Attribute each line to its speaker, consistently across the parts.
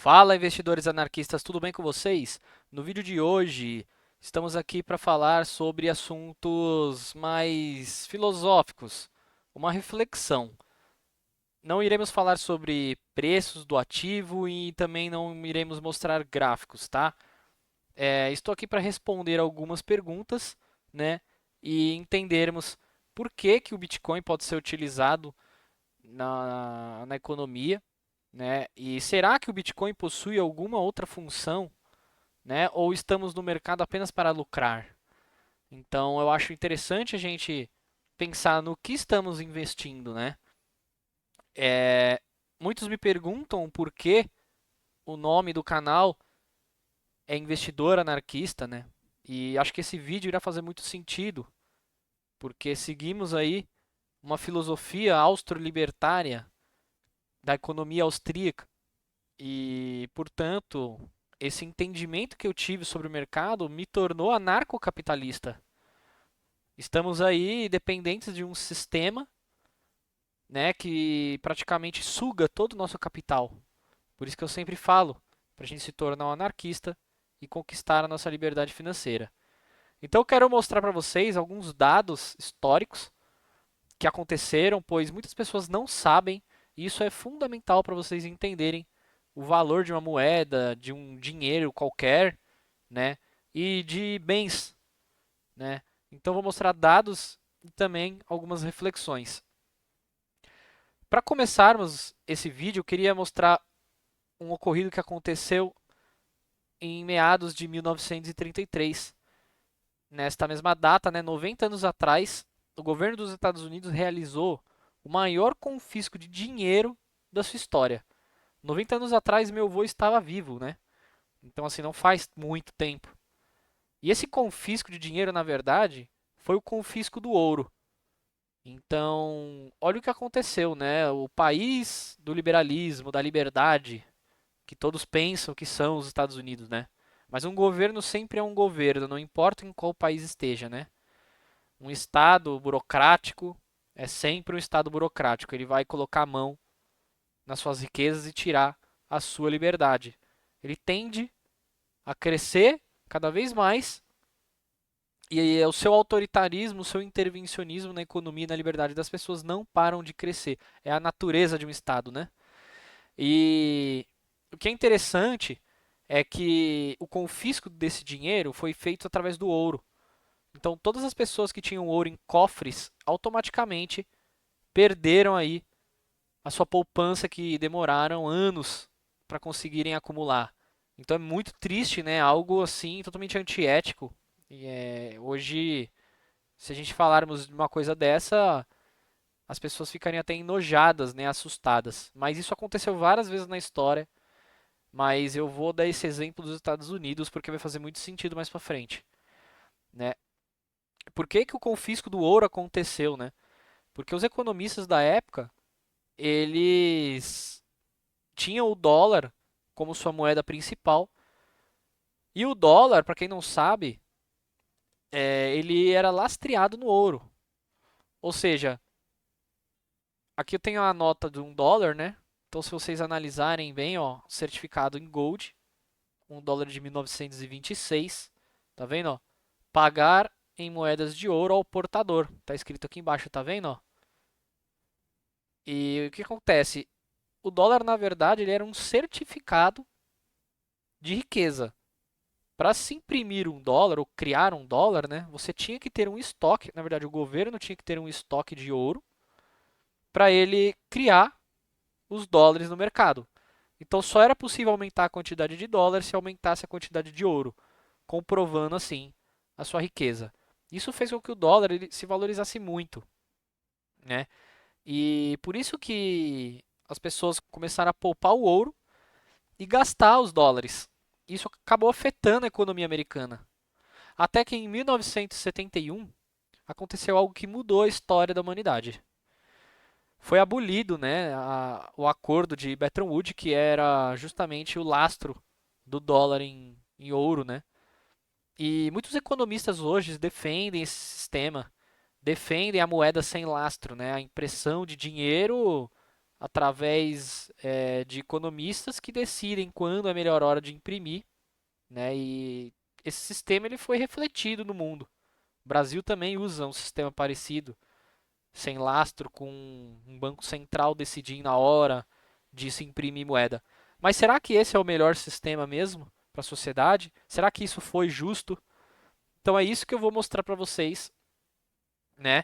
Speaker 1: Fala, investidores anarquistas, tudo bem com vocês? No vídeo de hoje, estamos aqui para falar sobre assuntos mais filosóficos, uma reflexão. Não iremos falar sobre preços do ativo e também não iremos mostrar gráficos, tá? Estou aqui para responder algumas perguntas, né? E entendermos por que que o Bitcoin pode ser utilizado na economia, né? E será que o Bitcoin possui alguma outra função, né? Ou estamos no mercado apenas para lucrar? Então, eu acho interessante a gente pensar no que estamos investindo, né? É, muitos me perguntam por que o nome do canal é Investidor Anarquista, né? E acho que esse vídeo irá fazer muito sentido, porque seguimos aí uma filosofia austro-libertária da economia austríaca. E, portanto, esse entendimento que eu tive sobre o mercado me tornou anarcocapitalista. Estamos aí dependentes de um sistema, né, que praticamente suga todo o nosso capital. Por isso que eu sempre falo, para a gente se tornar um anarquista e conquistar a nossa liberdade financeira. Então eu quero mostrar para vocês alguns dados históricos que aconteceram, pois muitas pessoas não sabem, e isso é fundamental para vocês entenderem o valor de uma moeda, de um dinheiro qualquer, né, e de bens, né. Então vou mostrar dados e também algumas reflexões. Para começarmos esse vídeo, eu queria mostrar um ocorrido que aconteceu em meados de 1933. Nesta mesma data, né, 90 anos atrás, o governo dos Estados Unidos realizou o maior confisco de dinheiro da sua história. 90 anos atrás, meu avô estava vivo, né? Então, assim, não faz muito tempo. E esse confisco de dinheiro, na verdade, foi o confisco do ouro. Então, olha o que aconteceu, né? O país do liberalismo, da liberdade, que todos pensam que são os Estados Unidos, né? Mas um governo sempre é um governo, não importa em qual país esteja, né? Um estado burocrático é sempre um estado burocrático. Ele vai colocar a mão nas suas riquezas e tirar a sua liberdade. Ele tende a crescer cada vez mais e o seu autoritarismo, o seu intervencionismo na economia e na liberdade das pessoas não param de crescer. É a natureza de um estado, né? E o que é interessante é que o confisco desse dinheiro foi feito através do ouro. Então, todas as pessoas que tinham ouro em cofres automaticamente perderam aí a sua poupança que demoraram anos para conseguirem acumular. Então é muito triste, né? Algo assim totalmente antiético. E hoje, se a gente falarmos de uma coisa dessa, as pessoas ficariam até enojadas, né? Assustadas. Mas isso aconteceu várias vezes na história. Mas eu vou dar esse exemplo dos Estados Unidos porque vai fazer muito sentido mais para frente, né? Por que que o confisco do ouro aconteceu, né? Porque os economistas da época, eles tinham o dólar como sua moeda principal. E o dólar, para quem não sabe, ele era lastreado no ouro. Ou seja, aqui eu tenho a nota de $1, né? Então, se vocês analisarem bem, ó, certificado em gold, $1 de 1926, tá vendo, ó? Pagar em moedas de ouro ao portador. Tá escrito aqui embaixo, tá vendo, ó? E o que acontece? O dólar, na verdade, ele era um certificado de riqueza. Para se imprimir um dólar ou criar um dólar, né, você tinha que ter um estoque, na verdade, o governo tinha que ter um estoque de ouro para ele criar os dólares no mercado. Então só era possível aumentar a quantidade de dólares se aumentasse a quantidade de ouro, comprovando assim a sua riqueza. Isso fez com que o dólar ele se valorizasse muito, né? E por isso que as pessoas começaram a poupar o ouro e gastar os dólares. Isso acabou afetando a economia americana. Até que em 1971 aconteceu algo que mudou a história da humanidade. Foi abolido, né, o acordo de Bretton Woods, que era justamente o lastro do dólar em ouro, né? E muitos economistas hoje defendem esse sistema, defendem a moeda sem lastro, né? A impressão de dinheiro através de economistas que decidem quando é a melhor hora de imprimir, né? E esse sistema ele foi refletido no mundo. O Brasil também usa um sistema parecido, sem lastro, com um banco central decidindo a hora de se imprimir moeda. Mas será que esse é o melhor sistema mesmo para a sociedade? Será que isso foi justo? Então é isso que eu vou mostrar para vocês, né,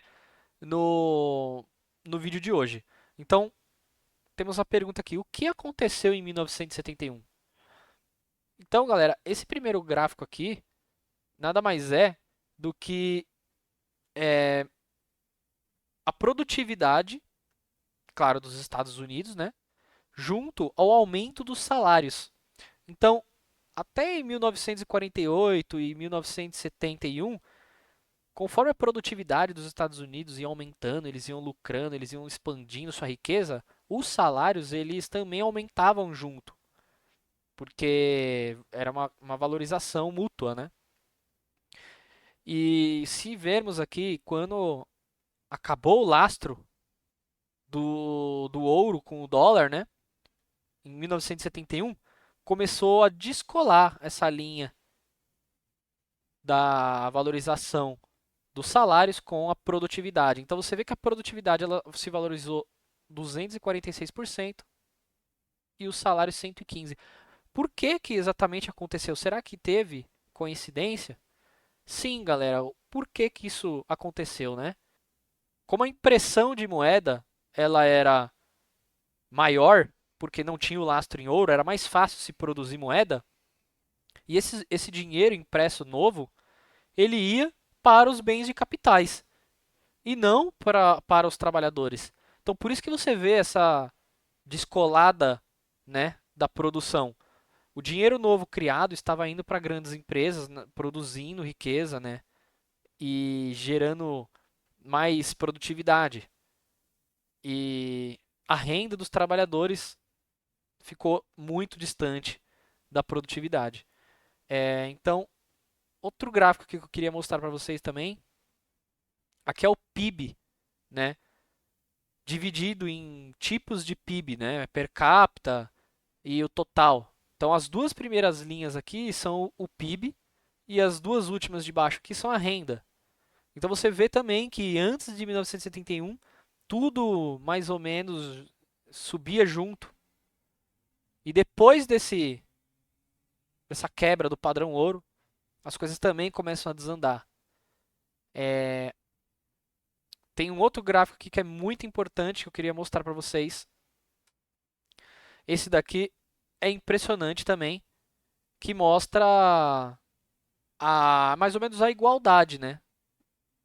Speaker 1: no, no vídeo de hoje. Então, temos a pergunta aqui: o que aconteceu em 1971? Então, galera, esse primeiro gráfico aqui nada mais é do que é, a produtividade, claro, dos Estados Unidos, né, junto ao aumento dos salários. Então, até em 1948 e 1971, conforme a produtividade dos Estados Unidos ia aumentando, eles iam lucrando, eles iam expandindo sua riqueza, os salários eles também aumentavam junto, porque era uma valorização mútua, né? E se vermos aqui, quando acabou o lastro do ouro com o dólar, né? Em 1971, começou a descolar essa linha da valorização dos salários com a produtividade. Então você vê que a produtividade ela se valorizou 246% e os salários 115%. Por que que exatamente aconteceu? Será que teve coincidência? Sim, galera. Por que que isso aconteceu, né? Como a impressão de moeda ela era maior, porque não tinha o lastro em ouro, era mais fácil se produzir moeda, e esse dinheiro impresso novo, ele ia para os bens de capitais e não para os trabalhadores. Então, por isso que você vê essa descolada, né, da produção. O dinheiro novo criado estava indo para grandes empresas, né, produzindo riqueza, né, e gerando mais produtividade. E a renda dos trabalhadores ficou muito distante da produtividade. Então, outro gráfico que eu queria mostrar para vocês também, aqui é o PIB, né, dividido em tipos de PIB, né, per capita e o total. Então, as duas primeiras linhas aqui são o PIB e as duas últimas de baixo aqui são a renda. Então, você vê também que antes de 1971, tudo mais ou menos subia junto. E depois dessa quebra do padrão ouro, as coisas também começam a desandar. É, tem um outro gráfico aqui que é muito importante que eu queria mostrar para vocês. Esse daqui é impressionante também, que mostra mais ou menos a igualdade, né?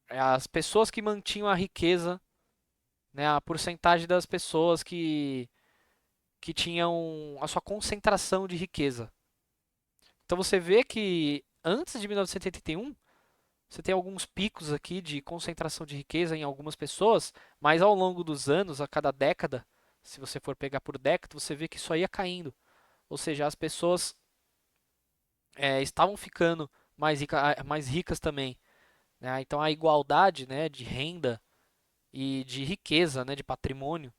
Speaker 1: As pessoas que mantinham a riqueza, né? A porcentagem das pessoas que tinham a sua concentração de riqueza. Então você vê que antes de 1981, você tem alguns picos aqui de concentração de riqueza em algumas pessoas, mas ao longo dos anos, a cada década, se você for pegar por década, você vê que isso aí ia caindo. Ou seja, as pessoas estavam ficando mais ricas também, né? Então a igualdade, né, de renda e de riqueza, né, de patrimônio,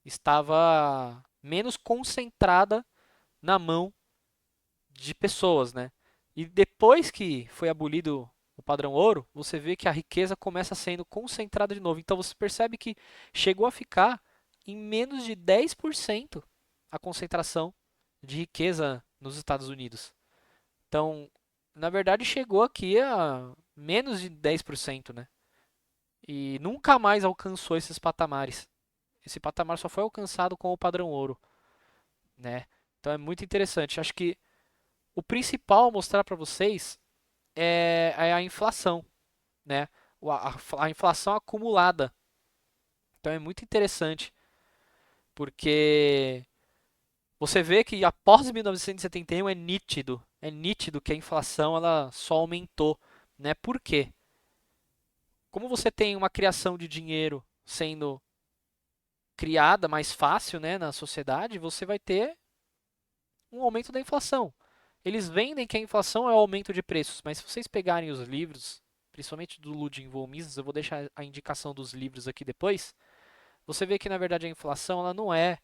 Speaker 1: estava menos concentrada na mão de pessoas, né? E depois que foi abolido o padrão ouro, você vê que a riqueza começa sendo concentrada de novo. Então você percebe que chegou a ficar em menos de 10% a concentração de riqueza nos Estados Unidos. Então, na verdade, chegou aqui a menos de 10%, né? E nunca mais alcançou esses patamares. Esse patamar só foi alcançado com o padrão ouro, né? Então é muito interessante. Acho que o principal a mostrar para vocês é a inflação, né? A inflação acumulada. Então é muito interessante, porque você vê que após 1971 é nítido que a inflação ela só aumentou, né? Por quê? Como você tem uma criação de dinheiro sendo criada mais fácil, né, na sociedade, você vai ter um aumento da inflação. Eles vendem que a inflação é o aumento de preços, mas se vocês pegarem os livros, principalmente do Ludwig von Mises, eu vou deixar a indicação dos livros aqui depois, você vê que na verdade a inflação ela não é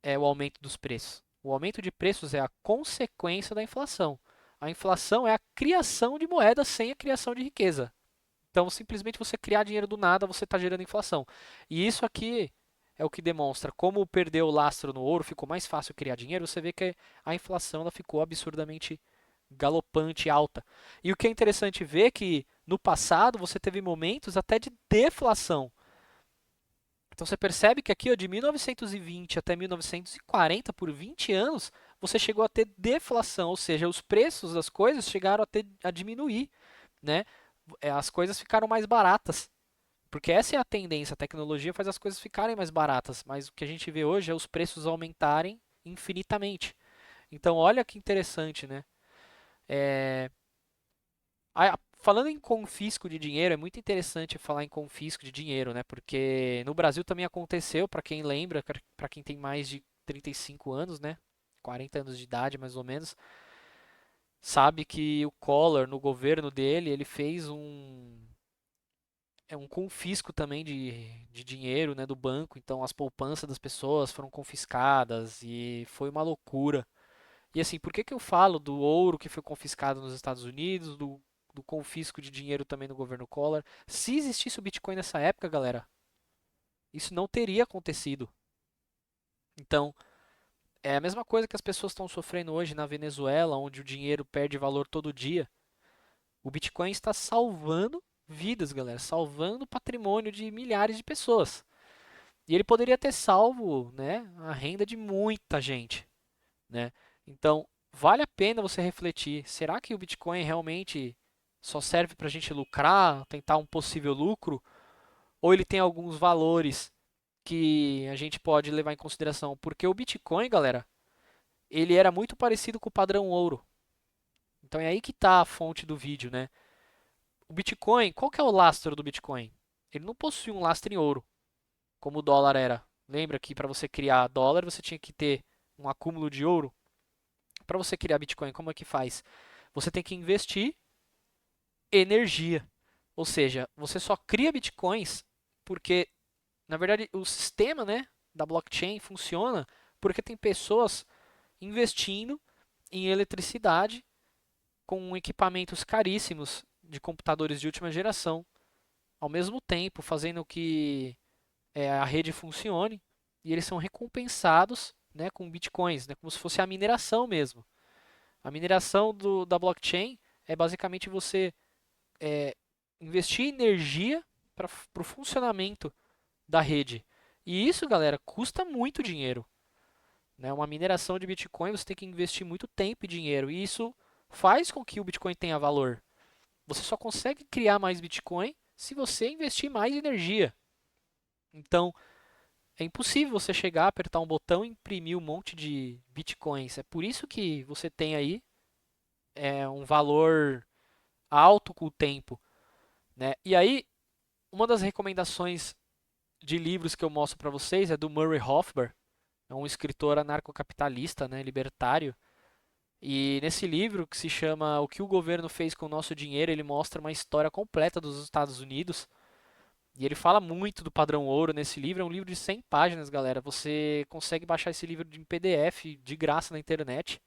Speaker 1: é o aumento dos preços? O aumento de preços é a consequência da inflação. A inflação é a criação de moeda sem a criação de riqueza. Então, simplesmente você criar dinheiro do nada, você está gerando inflação. E isso aqui é o que demonstra como perdeu o lastro no ouro, ficou mais fácil criar dinheiro. Você vê que a inflação ela ficou absurdamente galopante, alta. E o que é interessante ver é que no passado você teve momentos até de deflação. Então você percebe que aqui, ó, de 1920 até 1940, por 20 anos, você chegou a ter deflação, ou seja, os preços das coisas chegaram a diminuir, né? As coisas ficaram mais baratas. Porque essa é a tendência, a tecnologia faz as coisas ficarem mais baratas, mas o que a gente vê hoje é os preços aumentarem infinitamente. Então, olha que interessante, né? É, falando em confisco de dinheiro, é muito interessante falar em confisco de dinheiro, né? Porque no Brasil também aconteceu, para quem lembra, para quem tem mais de 35 anos, né? 40 anos de idade, mais ou menos, sabe que o Collor, no governo dele, ele fez um confisco também de dinheiro, né, do banco. Então as poupanças das pessoas foram confiscadas e foi uma loucura. E assim, por que que eu falo do ouro que foi confiscado nos Estados Unidos, do confisco de dinheiro também no governo Collor? Se existisse o Bitcoin nessa época, galera, isso não teria acontecido. Então, é a mesma coisa que as pessoas estão sofrendo hoje na Venezuela, onde o dinheiro perde valor todo dia. O Bitcoin está salvando vidas, galera, salvando o patrimônio de milhares de pessoas. E ele poderia ter salvo, né, a renda de muita gente, né? Então, vale a pena você refletir, será que o Bitcoin realmente só serve para a gente lucrar, tentar um possível lucro, ou ele tem alguns valores que a gente pode levar em consideração? Porque o Bitcoin, galera, ele era muito parecido com o padrão ouro. Então é aí que está a fonte do vídeo, né? O Bitcoin, qual que é o lastro do Bitcoin? Ele não possui um lastro em ouro, como o dólar era. Lembra que para você criar dólar, você tinha que ter um acúmulo de ouro? Para você criar Bitcoin, como é que faz? Você tem que investir energia. Ou seja, você só cria Bitcoins porque, na verdade, o sistema, né, da blockchain funciona porque tem pessoas investindo em eletricidade com equipamentos caríssimos de computadores de última geração, ao mesmo tempo fazendo que a rede funcione, e eles são recompensados, né, com bitcoins, né, como se fosse a mineração mesmo. A mineração da blockchain é basicamente você investir energia para o funcionamento da rede. E isso, galera, custa muito dinheiro. Né? Uma mineração de Bitcoin você tem que investir muito tempo e dinheiro. E isso faz com que o Bitcoin tenha valor. Você só consegue criar mais Bitcoin se você investir mais energia. Então, é impossível você chegar, apertar um botão e imprimir um monte de Bitcoins. É por isso que você tem aí um valor alto com o tempo. Né? E aí, uma das recomendações de livros que eu mostro para vocês é do Murray Rothbard, é um escritor anarcocapitalista, né, libertário. E nesse livro, que se chama O que o governo fez com o nosso dinheiro, ele mostra uma história completa dos Estados Unidos. E ele fala muito do padrão ouro nesse livro. É um livro de 100 páginas, galera. Você consegue baixar esse livro em PDF de graça na internet.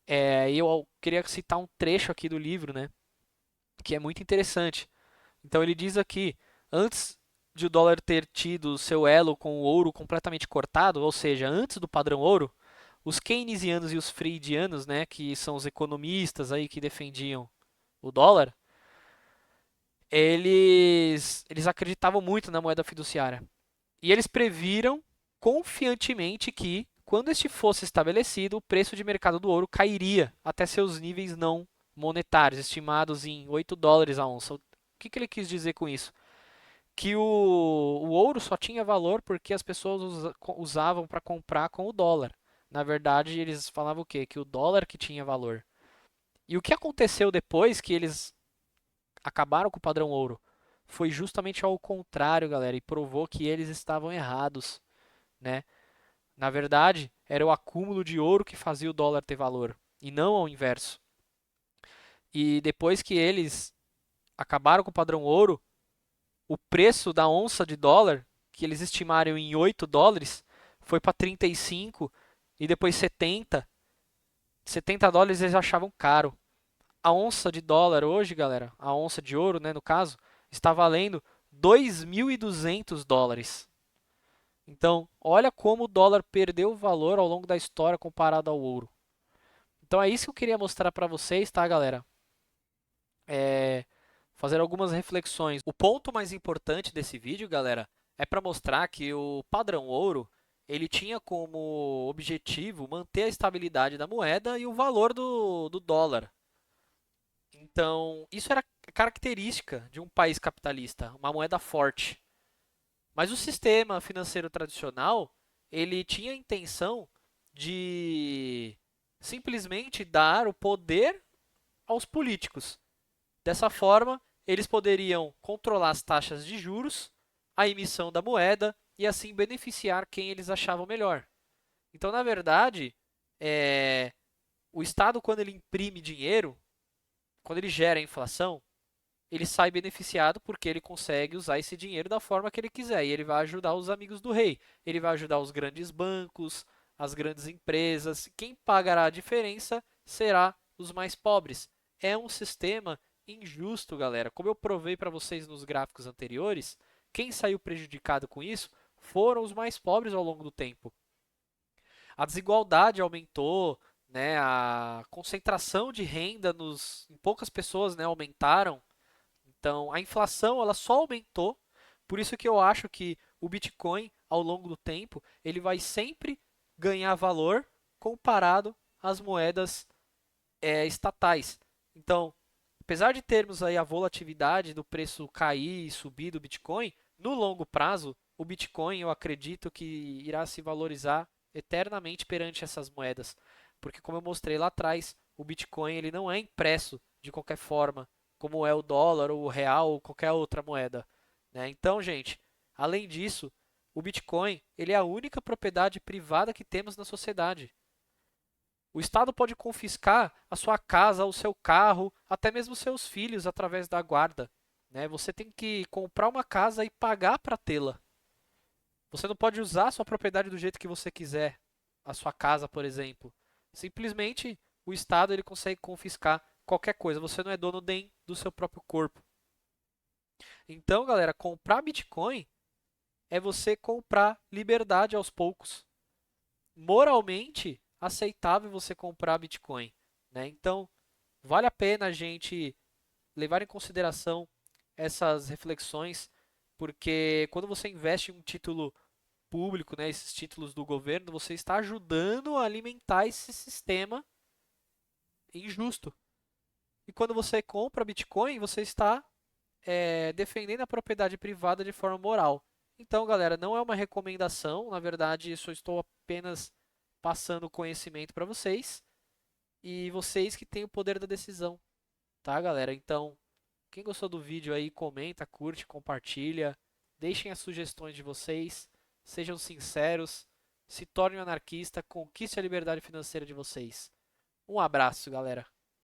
Speaker 1: E eu queria citar um trecho aqui do livro, né, que é muito interessante. Então ele diz aqui, antes de o dólar ter tido seu elo com o ouro completamente cortado, ou seja, antes do padrão ouro, os keynesianos e os freudianos, né, que são os economistas aí que defendiam o dólar, eles acreditavam muito na moeda fiduciária. E eles previram confiantemente que, quando este fosse estabelecido, o preço de mercado do ouro cairia até seus níveis não monetários, estimados em 8 dólares a onça. O que ele quis dizer com isso? Que o ouro só tinha valor porque as pessoas usavam para comprar com o dólar. Na verdade, eles falavam o quê? Que o dólar que tinha valor. E o que aconteceu depois que eles acabaram com o padrão ouro? Foi justamente ao contrário, galera, e provou que eles estavam errados, né? Na verdade, era o acúmulo de ouro que fazia o dólar ter valor, e não ao inverso. E depois que eles acabaram com o padrão ouro, o preço da onça de dólar, que eles estimaram em 8 dólares, foi para 35 e depois 70. 70 dólares eles achavam caro. A onça de dólar hoje, galera, a onça de ouro, né, no caso, está valendo 2.200 dólares. Então, olha como o dólar perdeu valor ao longo da história comparado ao ouro. Então é isso que eu queria mostrar para vocês, tá, galera? Fazer algumas reflexões. O ponto mais importante desse vídeo, galera, é para mostrar que o padrão ouro, ele tinha como objetivo manter a estabilidade da moeda e o valor do dólar. Então, isso era característica de um país capitalista, uma moeda forte. Mas o sistema financeiro tradicional, ele tinha a intenção de simplesmente dar o poder aos políticos. Dessa forma, eles poderiam controlar as taxas de juros, a emissão da moeda e assim beneficiar quem eles achavam melhor. Então, na verdade, o Estado, quando ele imprime dinheiro, quando ele gera a inflação, ele sai beneficiado porque ele consegue usar esse dinheiro da forma que ele quiser. E ele vai ajudar os amigos do rei. Ele vai ajudar os grandes bancos, as grandes empresas. Quem pagará a diferença será os mais pobres. É um sistema injusto, galera. Como eu provei para vocês nos gráficos anteriores, quem saiu prejudicado com isso foram os mais pobres ao longo do tempo. A desigualdade aumentou, né? A concentração de renda em poucas pessoas, né, aumentaram. Então, a inflação ela só aumentou, por isso que eu acho que o Bitcoin, ao longo do tempo, ele vai sempre ganhar valor comparado às moedas estatais. Então, apesar de termos aí a volatilidade do preço cair e subir do Bitcoin, no longo prazo, o Bitcoin eu acredito que irá se valorizar eternamente perante essas moedas, porque como eu mostrei lá atrás, o Bitcoin ele não é impresso de qualquer forma, como é o dólar ou o real ou qualquer outra moeda, né? Então, gente, além disso, o Bitcoin ele é a única propriedade privada que temos na sociedade. O Estado pode confiscar a sua casa, o seu carro, até mesmo seus filhos através da guarda, né? Você tem que comprar uma casa e pagar para tê-la. Você não pode usar a sua propriedade do jeito que você quiser, a sua casa, por exemplo. Simplesmente o Estado ele consegue confiscar qualquer coisa. Você não é dono nem do seu próprio corpo. Então, galera, comprar Bitcoin é você comprar liberdade aos poucos. Moralmente aceitável você comprar Bitcoin, né? Então, vale a pena a gente levar em consideração essas reflexões, porque quando você investe em um título público, né, esses títulos do governo, você está ajudando a alimentar esse sistema injusto. E quando você compra Bitcoin, você está defendendo a propriedade privada de forma moral. Então, galera, não é uma recomendação, na verdade, eu só estou apenas passando conhecimento para vocês e vocês que têm o poder da decisão, tá, galera? Então, quem gostou do vídeo aí, comenta, curte, compartilha, deixem as sugestões de vocês, sejam sinceros, se tornem um anarquista, conquiste a liberdade financeira de vocês. Um abraço, galera.